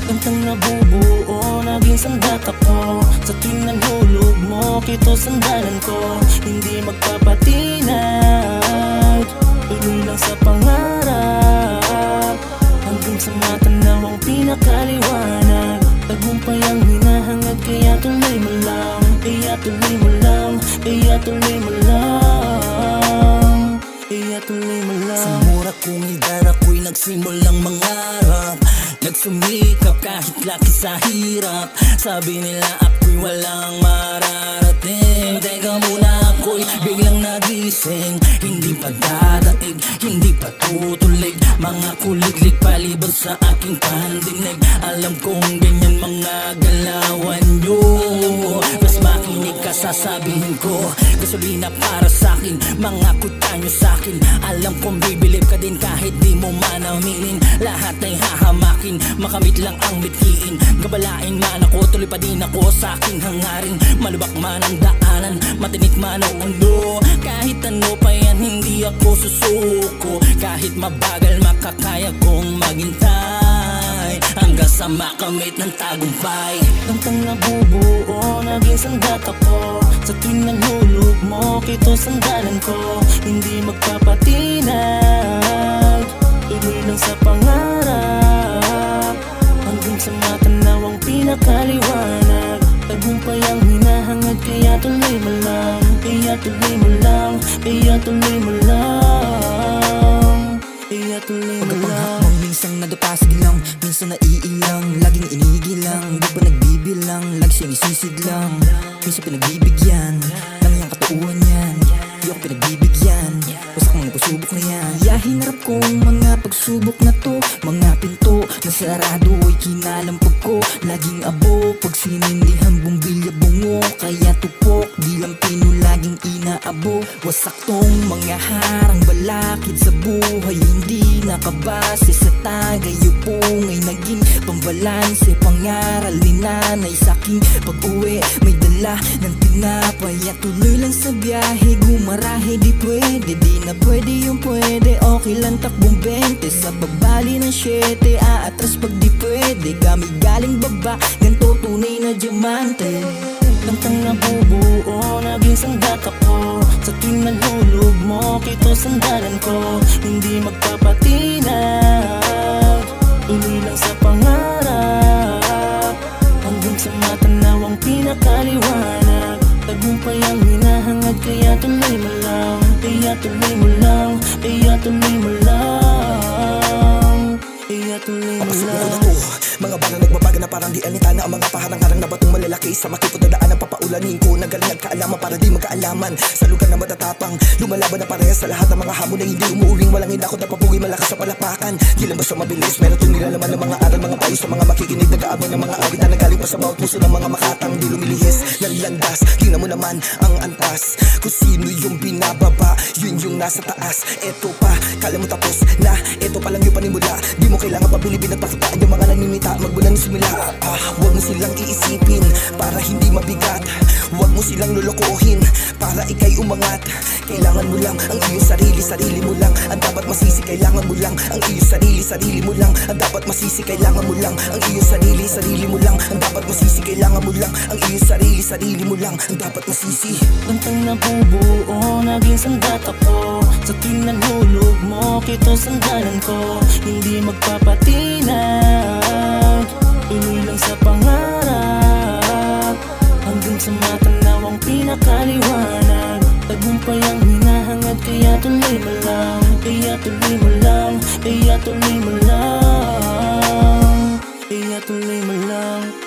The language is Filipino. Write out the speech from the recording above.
Kantang nabubuo, naging sandat ako. Sa tuwing naghulog mo, kito sandalan ko. Hindi magpapatinag, tuloy lang sa pangarap, hanggang sa matanawang pinakaliwanag. Tagumpay ang hinahangad, kaya tuloy mo lang. Kaya tuloy mo lang, kaya tuloy mo lang, kaya tuloy mo lang. Sa mura kong edad ako'y nagsimulang mangarap, nagsumikap kahit laki sa hirap. Sabi nila ako'y walang mararating. Teka muna, ako'y biglang nagising. Hindi pa dadaig, hindi pa tutulig, mga kuliglig palibot sa aking pandinig. Alam kong ganyan mga galawan nyo, mas makinig ka sasabihin ko. Gasolina para sa'kin, mga kuta nyo sa'kin. Alam kong bibilib ka din kahit di mo man aminin. Lahat ay hahamakin, makamit lang ang mithiin. Gabalain man ako, tuloy pa din ako sa aking hangarin. Malubak man ang daanan, matinik man ang mundo. Kahit ano pa yan, hindi ako susuko. Kahit mabagal, makakaya kong maghintay hanggang sa makamit ng tagumpay. Kantang nabubuo, naging sandat ako. Sa tuwing naghulog mo, kito sandalan ko. Hindi magpapatinag, tuloy lang sa pangarap, hanggang sa matanawang pinakaliwanag. Tagumpay ang hinahangad, kaya tuloy mo lang. Kaya tuloy mo lang, kaya tuloy mo lang, kaya tuloy mo lang. Minsan nadapasig lang, minsan naiilang, laging inigilang, di pa nagbibilang, lagi siyang isisid lang. Minsan pinagbibigyan, lang yung katuuan yan, di ako pinagbibigyan, wasak mga pasubok na yan. Kaya hinarap kong mga pagsubok na to, mga pinto na sarado ay kinalampag ko. Laging abo, pag sinindihan bumbilya bungo, kaya tupok, di lang pino laging inaabo. Wasak tong mga harang balakid sa buhay, hindi nakabase sa tagay. Upong ay naging pambalanse, pangaral ni nanay sa'king pag-uwi. May dala ng tinapay at tuloy lang sa biyahe. Gumarahe di pwede, di na pwede yung pwede. Okay lang takbong 20 sa pagbali ng 7. Aatras pag di pwede, kami galing baba, ganto tunay na diamante. Kantang nabubuo, naging sandat ako. Sa tuwing naghulog mo, kito sandalan ko. Hindi magpapatinag, tuloy lang sa pangarap, hanggang sa matanawang pinakaliwanag. Tagumpay ang hinahangad, kaya tuloy mo lang. Kaya tuloy mo lang, kaya tuloy mo lang, kaya tuloy mo lang. Mga bala nagbabaga na parang di anita na ang mga paharang-harang na batong malalaki. Sa makipot na daan ang papaulanin ko, nagaling at kaalaman para di magkaalaman. Sa lugar na matatapang, lumalaban na parehas sa lahat ng mga hamon na hindi umuuring. Walang hinakot na papugi, malakas sa palapakan. Di lang basta mabilis, meron itong nilalaman ng mga aral, mga payo sa mga makikinig. Nag-aabang ng mga awit na nagaling pa sa bawat puso ng mga makatang di lumilihis ng landas. Tingnan mo naman ang antas, kung sino yung binababa, yun yung nasa taas. Eto pa, kala mo tapos na, eto pa lang yung panimula. Di mo kailangan pabilibin at pakitaan yung mga naninita. Magmula ng simula, huwag mo silang iisipin para hindi mabigat. Huwag mo silang lolokohin para ikay umangat. Kailangan mo lang ang iyong sarili, sarili mo lang ang dapat masisi. Kailangan mo lang ang iyong sarili, sarili mo lang ang dapat masisi. Kailangan mo lang ang iyong sarili, sarili mo lang ang dapat masisi. Kailangan mo lang ang iyong sarili, sarili mo lang ang dapat masisi. Kantang nabubuo, naging sandat ako. Sa tuwing naghulog mo, kito sandalan ko. Hindi magpapatinag, tuloy lang sa pangarap, hanggang sa matanawang pinakaliwanag. Tagumpay ang hinahangad, kaya tuloy mo lang. Kaya tuloy mo lang, kaya tuloy mo lang, kaya tuloy mo lang.